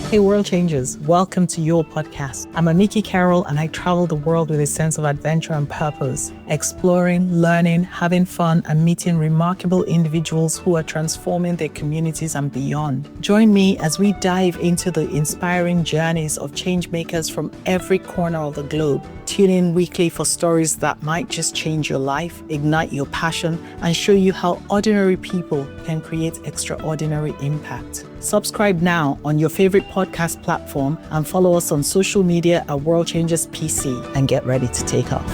Hey, world changers, welcome to your podcast. I'm AmickyCarol and I travel the world with a sense of adventure and purpose, exploring, learning, having fun, and meeting remarkable individuals who are transforming their communities and beyond. Join me as we dive into the inspiring journeys of changemakers from every corner of the globe. Tune in weekly for stories that might just change your life, ignite your passion, and show you how ordinary people can create extraordinary impact. Subscribe now on your favorite podcast platform and follow us on social media at World Changers PC and get ready to take off.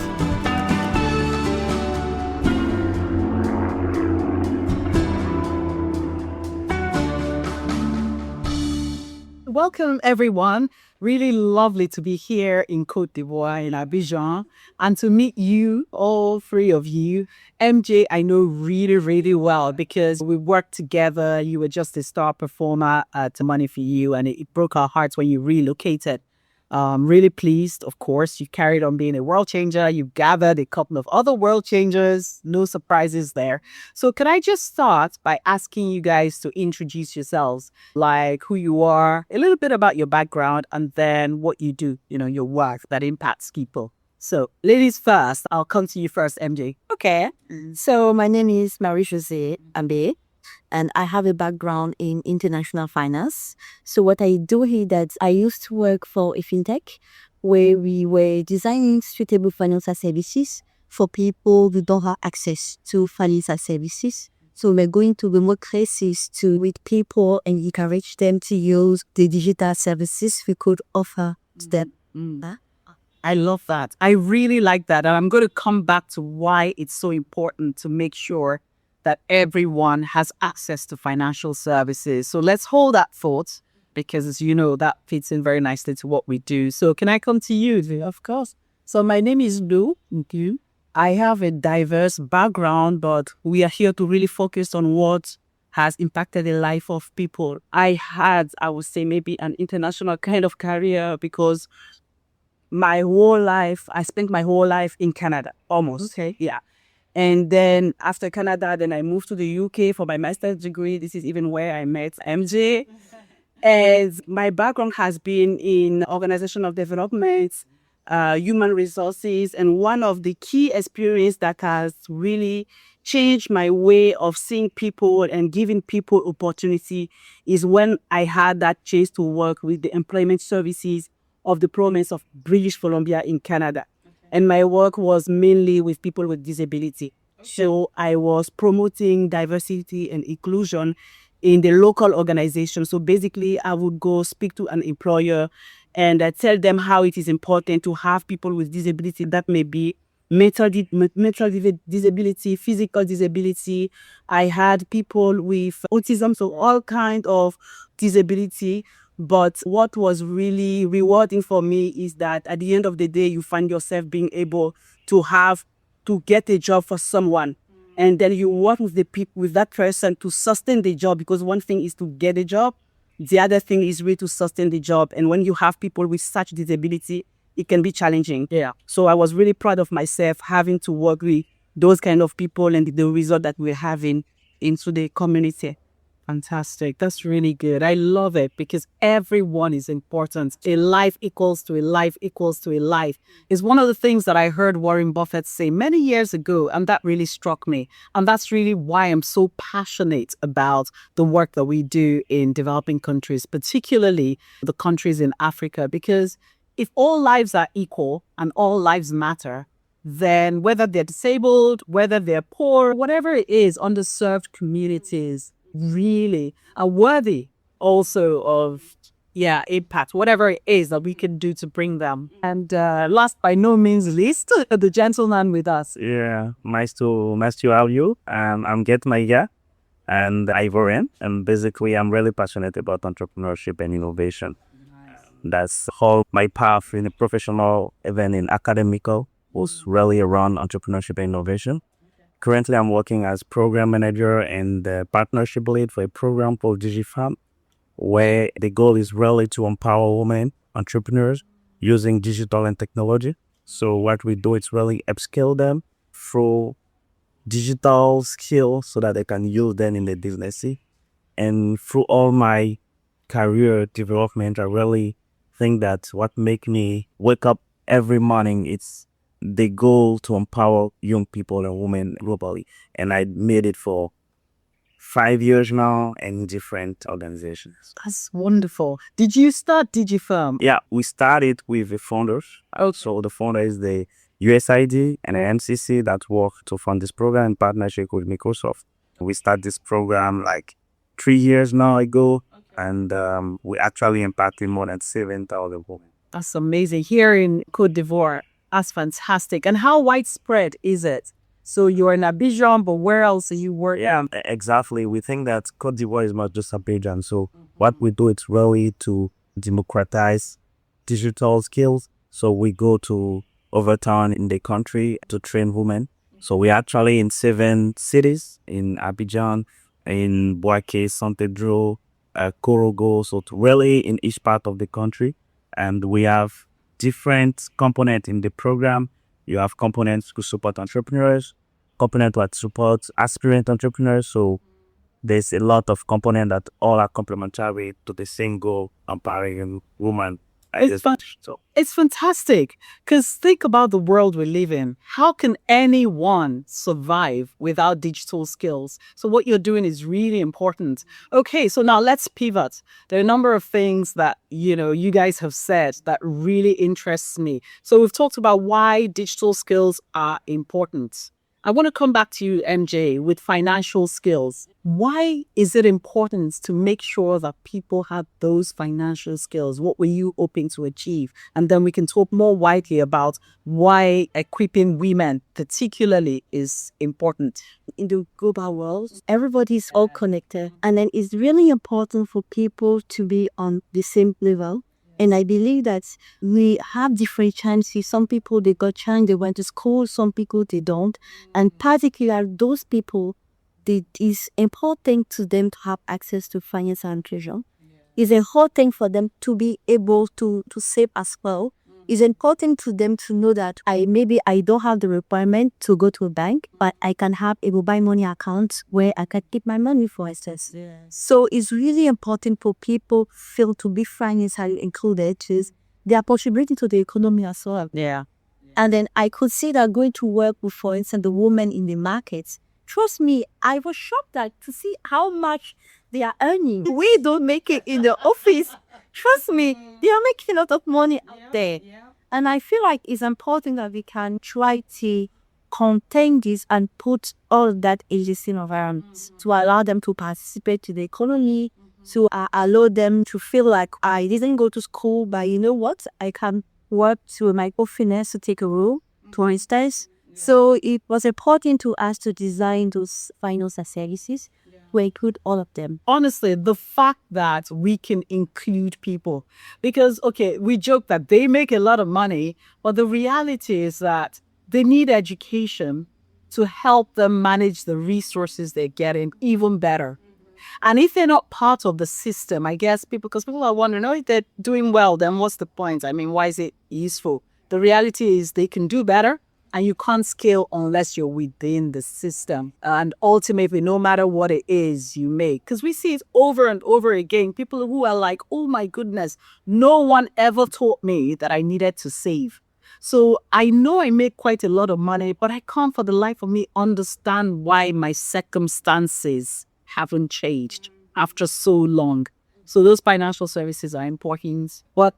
Welcome, everyone. Really lovely to be here in Côte d'Ivoire, in Abidjan, and to meet you, all three of you. MJ, I know really, really well because we worked together. You were just a star performer at Money for You, and it broke our hearts when you relocated. Really pleased, of course. You carried on being a world changer. You gathered a couple of other world changers. No surprises there. So can I just start by asking you guys to introduce yourselves, like who you are, a little bit about your background, and then what you do, your work that impacts people. So ladies first, I'll come to you first, MJ. Okay. So my name is Marie-Josée Abbet, and I have a background in international finance. So what I do is that I used to work for a fintech where we were designing suitable financial services for people who don't have access to financial services. So we're going to remote places to meet people and encourage them to use the digital services we could offer to them. I love that. I really like that. And I'm going to come back to why it's so important to make sure that everyone has access to financial services. So let's hold that thought because, as you know, that fits in very nicely to what we do. So can I come to you? Of course. So my name is Lou. I have a diverse background, but we are here to really focus on what has impacted the life of people. I would say, maybe an international kind of career because I spent my whole life in Canada, almost. Okay. Yeah. And then after Canada, then I moved to the UK for my master's degree. This is even where I met MJ. And my background has been in organizational development, human resources. And one of the key experiences that has really changed my way of seeing people and giving people opportunity is when I had that chance to work with the employment services of the province of British Columbia in Canada. And my work was mainly with people with disability. So I was promoting diversity and inclusion in the local organization. So basically, I would go speak to an employer and I tell them how it is important to have people with disability. That may be mental disability, physical disability. I had people with autism, so all kinds of disability. But what was really rewarding for me is that at the end of the day, you find yourself being able to get a job for someone. And then you work with the people, with that person to sustain the job, because one thing is to get a job. The other thing is really to sustain the job. And when you have people with such disability, it can be challenging. Yeah. So I was really proud of myself having to work with those kind of people and the result that we're having into the community. Fantastic. That's really good. I love it because everyone is important. A life equals to a life equals to a life is one of the things that I heard Warren Buffett say many years ago, and that really struck me. And that's really why I'm so passionate about the work that we do in developing countries, particularly the countries in Africa, because if all lives are equal and all lives matter, then whether they're disabled, whether they're poor, whatever it is, underserved communities really are worthy also of impact, whatever it is that we can do to bring them. And last by no means least, the gentleman with us. Yeah, nice to have you. I'm Geth Maiga and Ivorian, and basically I'm really passionate about entrepreneurship and innovation. That's all my path in a professional, even in academical, was really around entrepreneurship and innovation. Currently, I'm working as program manager and the partnership lead for a program called Digifam, where the goal is really to empower women entrepreneurs using digital and technology. So what we do is really upskill them through digital skills so that they can use them in the business. And through all my career development, I really think that what make me wake up every morning, it's the goal to empower young people and women globally. And I made it for 5 years now in different organizations. That's wonderful. Did you start Digifam? Yeah, we started with the founders. So the founder is the USID and the MCC that work to fund this program in partnership with Microsoft. We started this program like 3 years now ago, and we actually impacted more than 7,000 women. That's amazing. Here in Côte d'Ivoire, that's fantastic. And how widespread is it? So you're in Abidjan, but where else are you working? Yeah, exactly. We think that Côte d'Ivoire is not just Abidjan. So what we do is really to democratize digital skills. So we go to overtown in the country to train women. So we actually in 7 cities in Abidjan, in Boaké, Saint Pedro, Korogo. So really in each part of the country. And we have different components in the program. You have components to support entrepreneurs, components that support aspirant entrepreneurs. So there's a lot of components that all are complementary to the same goal, empowering women. It's fantastic, because think about the world we live in. How can anyone survive without digital skills? So what you're doing is really important. Okay, so now let's pivot. There are a number of things that, you guys have said that really interests me. So we've talked about why digital skills are important. I want to come back to you, MJ, with financial skills. Why is it important to make sure that people have those financial skills? What were you hoping to achieve? And then we can talk more widely about why equipping women particularly is important. In the global world, everybody's all connected. And then it's really important for people to be on the same level. And I believe that we have different chances. Some people, they got chance, they went to school. Some people, they don't. And particularly those people, it is important to them to have access to financial inclusion. It's a whole thing for them to be able to save as well. It's important to them to know that I don't have the requirement to go to a bank, but I can have a mobile money account where I can keep my money, for instance. Yes. So it's really important for people feel to be financially included, is their contributing to the economy as well. Yeah. And then I could see that going to work with, for instance, the women in the markets. Trust me, I was shocked to see how much they are earning. We don't make it in the office. Trust me, they are making a lot of money out there. And I feel like it's important that we can try to contain this and put all of that existing environment to allow them to participate to the economy, to allow them to feel like I didn't go to school, but you know what? I can work to a microfinance to take a role, for instance. So it was important to us to design those financial services to include all of them. Honestly, the fact that we can include people, because, okay, we joke that they make a lot of money, but the reality is that they need education to help them manage the resources they're getting even better. And if they're not part of the system, I guess because people are wondering, if they're doing well, then what's the point? I mean, why is it useful? The reality is they can do better, and you can't scale unless you're within the system. And ultimately, no matter what it is you make, because we see it over and over again, people who are like, oh my goodness, no one ever taught me that I needed to save. So I know I make quite a lot of money, but I can't for the life of me understand why my circumstances haven't changed after so long. So those financial services are important. But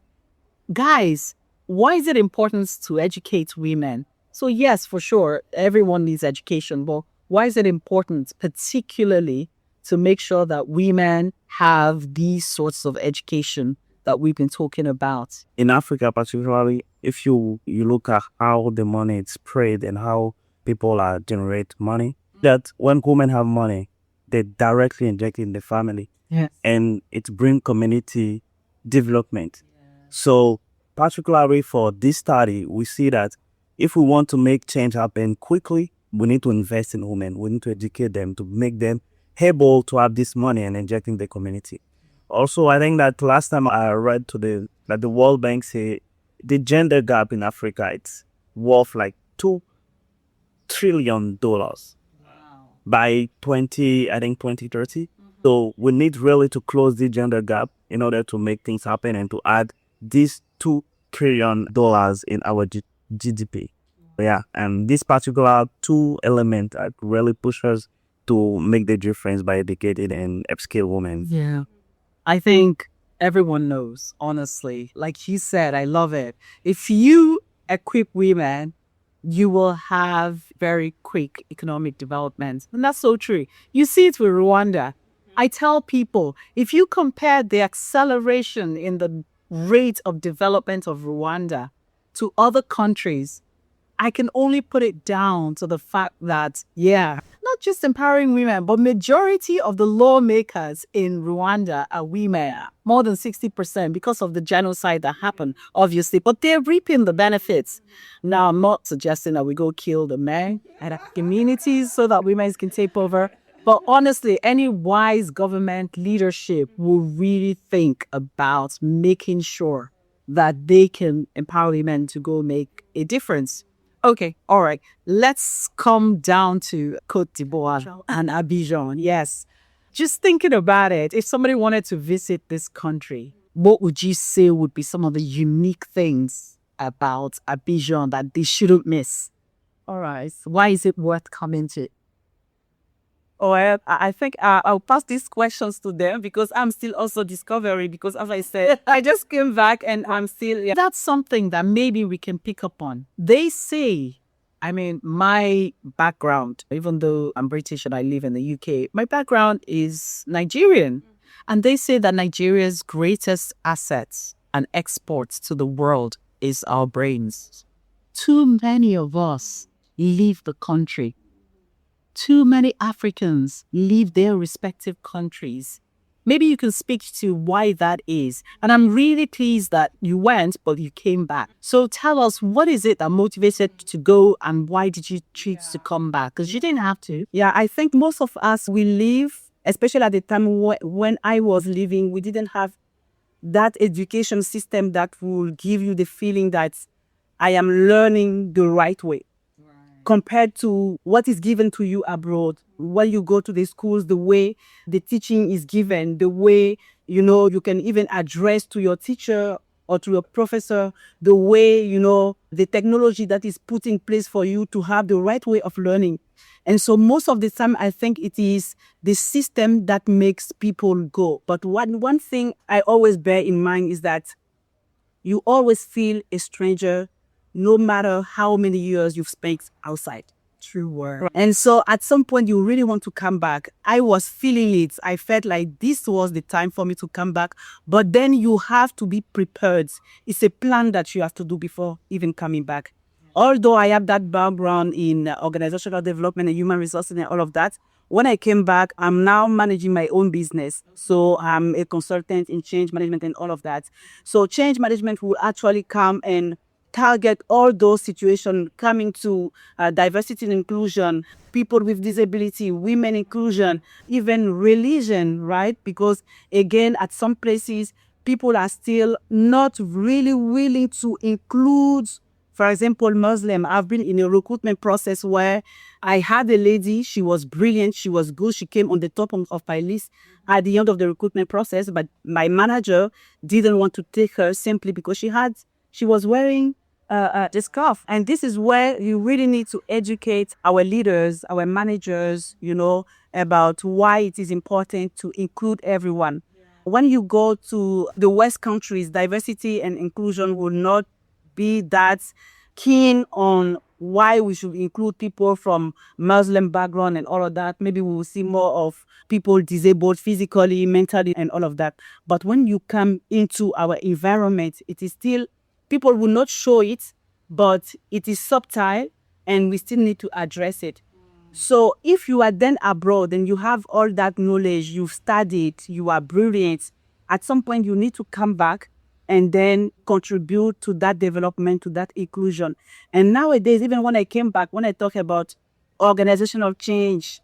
guys, why is it important to educate women? So yes, for sure, everyone needs education, but why is it important particularly to make sure that women have these sorts of education that we've been talking about? In Africa particularly, if you look at how the money is spread and how people are generate money, that when women have money, they directly inject in the family. Yes. And it brings community development. So particularly for this study, we see that if we want to make change happen quickly, we need to invest in women. We need to educate them to make them able to have this money and inject in the community. Also, I think that last time I read that the World Bank say the gender gap in Africa, it's worth like $2 trillion by 2030. So we need really to close the gender gap in order to make things happen and to add these $2 trillion in our GDP. Yeah, and this particular two element that really push us to make the difference by educating and upskill women. Yeah. I think everyone knows, honestly. Like you said, I love it. If you equip women, you will have very quick economic development. And that's so true. You see it with Rwanda. I tell people, if you compare the acceleration in the rate of development of Rwanda to other countries, I can only put it down to the fact that, yeah, not just empowering women, but majority of the lawmakers in Rwanda are women, more than 60% because of the genocide that happened, obviously, but they're reaping the benefits. Now, I'm not suggesting that we go kill the men and our communities so that women can take over. But honestly, any wise government leadership will really think about making sure that they can empower women to go make a difference. Okay, all right. Let's come down to Côte d'Ivoire and Abidjan. Yes. Just thinking about it, if somebody wanted to visit this country, what would you say would be some of the unique things about Abidjan that they shouldn't miss? All right. Why is it worth coming to? Oh, I think I'll pass these questions to them because I'm still also discovering. Because as I said, I just came back and I'm still. Yeah. That's something that maybe we can pick up on. They say, I mean, my background, even though I'm British and I live in the UK, my background is Nigerian. And they say that Nigeria's greatest assets and exports to the world is our brains. Too many of us leave the country. Too many Africans leave their respective countries. Maybe you can speak to why that is. And I'm really pleased that you went, but you came back. So tell us, what is it that motivated you to go and why did you choose to come back? Because you didn't have to. Yeah, I think most of us, we live, especially at the time when I was living, we didn't have that education system that will give you the feeling that I am learning the right way. Compared to what is given to you abroad. When you go to the schools, the way the teaching is given, the way, you can even address to your teacher or to your professor, the way, the technology that is put in place for you to have the right way of learning. And so most of the time, I think it is the system that makes people go. But one thing I always bear in mind is that you always feel a stranger no matter how many years you've spent outside. True word. And so at some point, you really want to come back. I was feeling it. I felt like this was the time for me to come back. But then you have to be prepared. It's a plan that you have to do before even coming back. Although I have that background in organizational development and human resources and all of that, when I came back, I'm now managing my own business. So I'm a consultant in change management and all of that. So change management will actually come and target all those situations coming to diversity and inclusion, people with disability, women inclusion, even religion, right? Because again, at some places, people are still not really willing to include, for example, Muslim. I've been in a recruitment process where I had a lady, she was brilliant, she was good, she came on the top of my list at the end of the recruitment process, but my manager didn't want to take her simply because she was wearing the scarf. And this is where you really need to educate our leaders, our managers, about why it is important to include everyone. Yeah. When you go to the West countries, diversity and inclusion will not be that keen on why we should include people from Muslim background and all of that. Maybe we will see more of people disabled physically, mentally, and all of that. But when you come into our environment, it is still, people will not show it, but it is subtle and we still need to address it. So if you are then abroad and you have all that knowledge, you've studied, you are brilliant, at some point you need to come back and then contribute to that development, to that inclusion. And nowadays, even when I came back, when I talk about organizational change,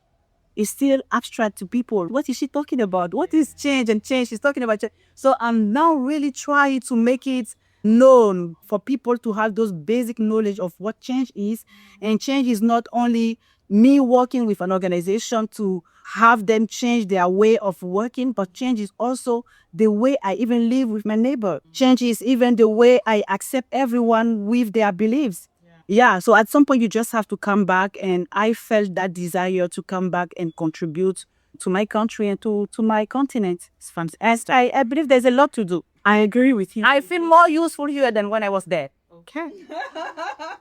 it's still abstract to people. What is she talking about? What is change and change? She's talking about change. So I'm now really trying to make it known for people to have those basic knowledge of what change is. And change is not only me working with an organization to have them change their way of working, but change is also the way I even live with my neighbor. Change is even the way I accept everyone with their beliefs. Yeah, so at some point you just have to come back, and I felt that desire to come back and contribute to my country and to my continent. It's fantastic. I believe there's a lot to do. I agree with you. I feel more useful here than when I was there. Okay.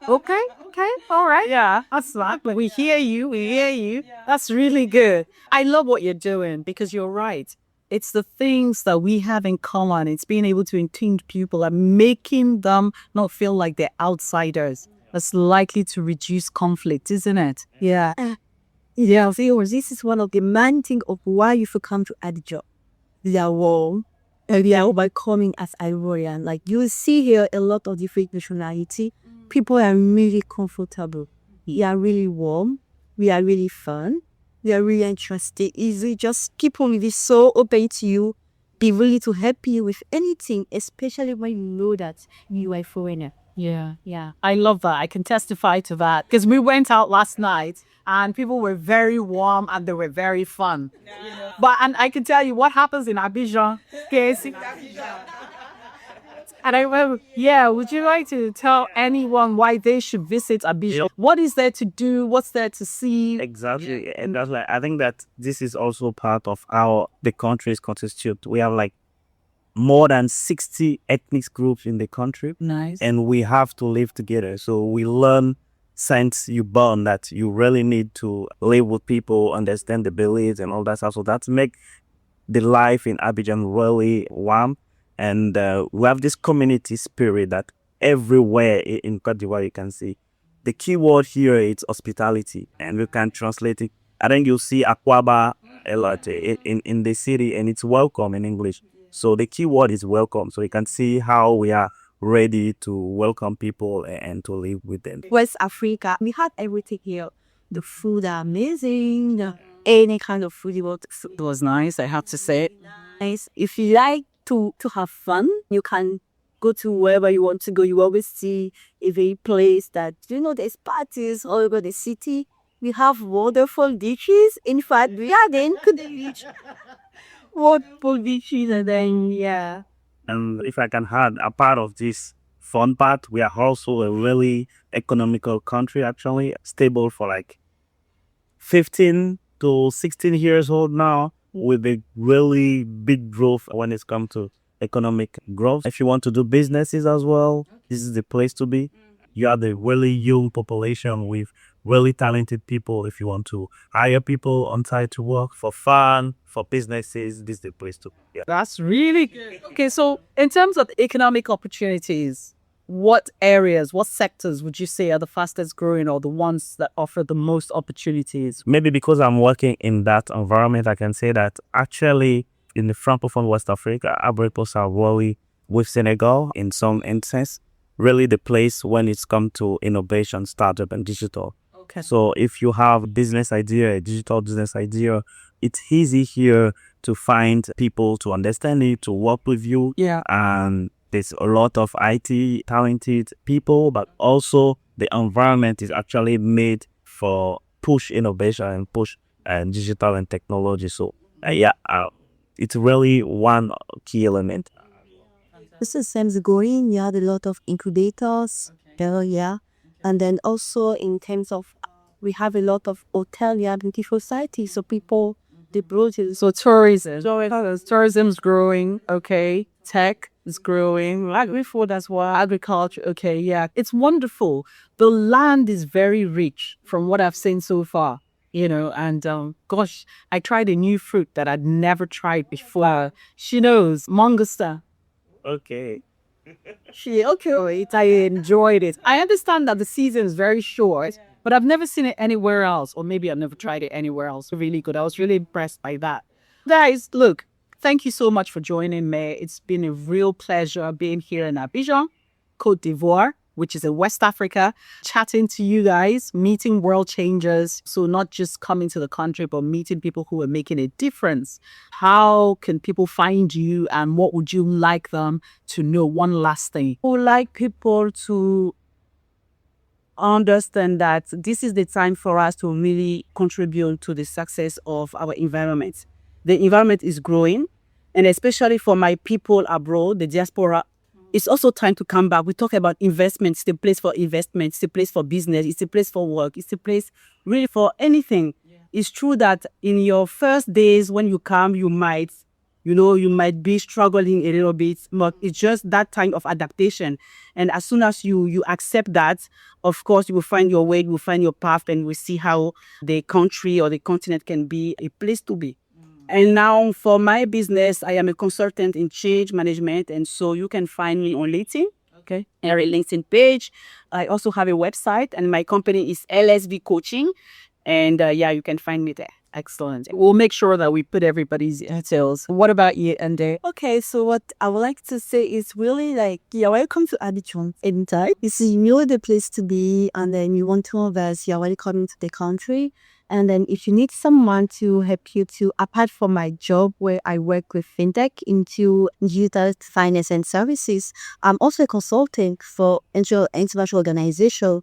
Okay. All right. Yeah. That's that. We hear you. We hear you. That's really good. I love what you're doing because you're right. It's the things that we have in common. It's being able to include people and making them not feel like they're outsiders. That's likely to reduce conflict, isn't it? Yeah. Yeah, viewers, this is one of the main things of why you should come to Abidjan. They are warm. And they are welcoming as Ivorian. Like you see here a lot of different nationality. People are really comfortable. We are really warm. We are really fun. We are really interested. Easy. Just people will be so open to you. Be ready to help you with anything, especially when you know that you are a foreigner. Yeah. I love that. I can testify to that because we went out last night and people were very warm and they were very fun. And I can tell you what happens in Abidjan. Okay? And I went, would you like to tell anyone why they should visit Abidjan? What is there to do? What's there to see? Exactly. And that's like, I think that this is also part of how the country is constituted. We have like more than 60 ethnic groups in the country. Nice. And we have to live together. So we learn since you born that you really need to live with people, understand the beliefs and all that stuff. So that make the life in Abidjan really warm. And we have this community spirit that everywhere in Côte d'Ivoire you can see. The key word here is hospitality, and we can translate it. I think you'll see Akwaaba a lot in the city, and it's welcome in English. So the key word is welcome. So you can see how we are ready to welcome people and to live with them. West Africa, we had everything here. The food are amazing. Any kind of food you want. It was nice, I have to say. Nice. If you like to have fun, you can go to wherever you want to go. You always see a place that, there's parties all over the city. We have wonderful dishes. In fact, we are then to the beach. Wonderful dishes, and then, yeah. And if I can add, a part of this fun part, we are also a really economical country, actually, stable for like 15 to 16 years old now, with a really big growth when it's come to economic growth. If you want to do businesses as well, this is the place to be. You have a really young population with really talented people. If you want to hire people on site to work for fun, for businesses, this is the place to be. Yeah. That's really good. Okay, so in terms of economic opportunities, what areas, what sectors would you say are the fastest growing or the ones that offer the most opportunities? Maybe because I'm working in that environment, I can say that actually in the Francophone West Africa, Ivory Coast are really, with Senegal in some instance, really the place when it's come to innovation, startup and digital. Okay. So if you have a business idea, a digital business idea, it's easy here to find people to understand it, to work with you. Yeah. And there's a lot of IT talented people, but also the environment is actually made for push innovation and push digital and technology. So it's really one key element. This is Sam's going. You had a lot of incubators. Yeah. And then also in terms of, we have a lot of hotel, beauty society. So people, they brought it. So tourism's growing. Okay. Tech is growing. Agri-food as well. Agriculture. Okay. Yeah. It's wonderful. The land is very rich from what I've seen so far. And gosh, I tried a new fruit that I'd never tried before. She knows, mangosteen. Okay. I enjoyed it. I understand that the season is very short, but I've never seen it anywhere else, or maybe I've never tried it anywhere else. Really good. I was really impressed by that. Guys, look, thank you so much for joining me. It's been a real pleasure being here in Abidjan, Côte d'Ivoire, which is in West Africa, chatting to you guys, meeting world changers. So not just coming to the country, but meeting people who are making a difference. How can people find you and what would you like them to know? One last thing. I would like people to understand that this is the time for us to really contribute to the success of our environment. The environment is growing, and especially for my people abroad, the diaspora, it's also time to come back. We talk about investment. It's the place for investment. It's the place for business. It's the place for work. It's the place really for anything. Yeah. It's true that in your first days when you come, you might be struggling a little bit, but it's just that time of adaptation. And as soon as you accept that, of course, you will find your way, you will find your path, and we'll see how the country or the continent can be a place to be. And now for my business, I am a consultant in change management. And so you can find me on LinkedIn. Okay. A LinkedIn page. I also have a website, and my company is LSV Coaching. And you can find me there. Excellent. We'll make sure that we put everybody's details. What about you, Ande? Okay, so what I would like to say is really like, you're welcome to Abidjan anytime. This is really the place to be, and then you want to invest, you're welcome to the country. And then if you need someone to help you to, apart from my job where I work with fintech into digital finance and services, I'm also a consultant for international organization,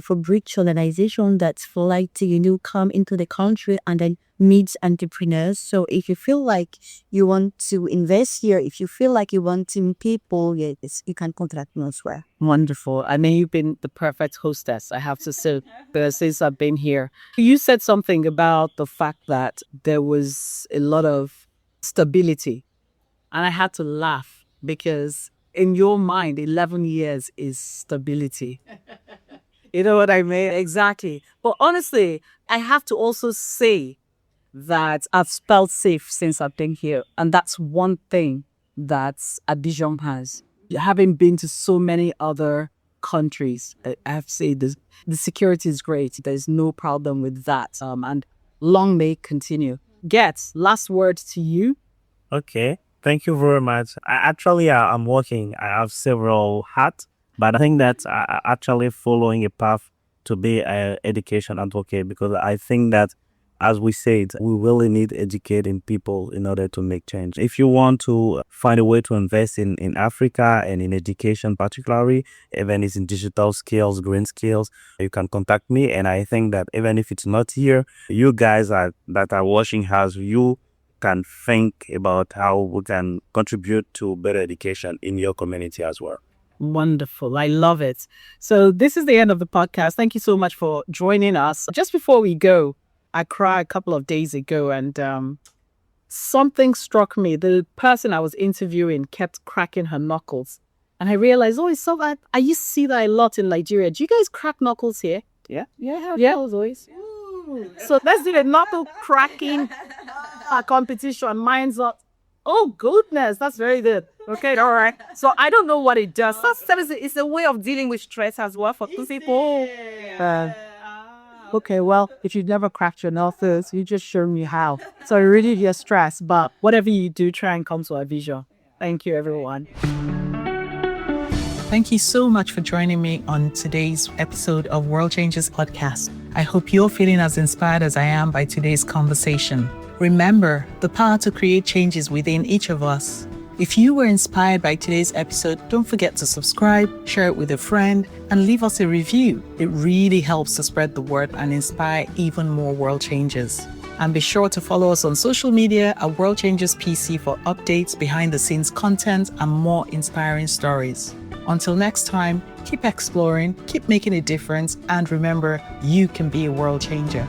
for bridge organization that's for like to, come into the country and then meet entrepreneurs. So if you feel like you want to invest here, if you feel like you want to meet people, yes, you can contact me elsewhere. Wonderful. I mean, you've been the perfect hostess, I have to say, since I've been here. You said something about the fact that there was a lot of stability. And I had to laugh because in your mind, 11 years is stability. You know what I mean? Exactly. But honestly, I have to also say that I've felt safe since I've been here. And that's one thing that Abidjan has. Having been to so many other countries, I have to say the security is great. There's no problem with that. And long may it continue. Geth, last word to you. Okay. Thank you very much. I'm working. I have several hats, but I think that I actually following a path to be an education advocate, because I think that, as we said, we really need educating people in order to make change. If you want to find a way to invest in Africa and in education particularly, even if it's in digital skills, green skills, you can contact me. And I think that even if it's not here, you guys that are watching us, you can think about how we can contribute to better education in your community as well. Wonderful. I love it. So this is the end of the podcast. Thank you so much for joining us. Just before we go, I cried a couple of days ago, and something struck me. The person I was interviewing kept cracking her knuckles. And I realized, it's so bad. I used to see that a lot in Nigeria. Do you guys crack knuckles here? Yeah. Yeah. Always. So let's do a knuckle cracking competition. Mine's up. Oh, goodness. That's very good. Okay, all right. So I don't know what it does. It's a way of dealing with stress as well for two people. Okay, well, if you've never cracked your knuckles, you just show me how. So really you're stressed, but whatever you do, try and come to our vision. Thank you, everyone. Thank you so much for joining me on today's episode of World Changers Podcast. I hope you're feeling as inspired as I am by today's conversation. Remember, the power to create changes within each of us. If you were inspired by today's episode, don't forget to subscribe, share it with a friend, and leave us a review. It really helps to spread the word and inspire even more world changers. And be sure to follow us on social media at World Changers PC for updates, behind the scenes content, and more inspiring stories. Until next time, keep exploring, keep making a difference, and remember, you can be a world changer.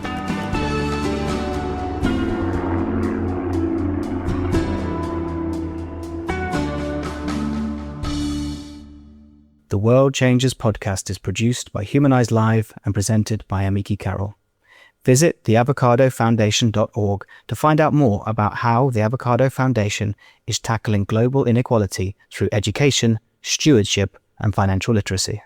The World Changers podcast is produced by Humanize Live and presented by AmickyCarol. Visit theavocadofoundation.org to find out more about how the Avocado Foundation is tackling global inequality through education, stewardship, and financial literacy.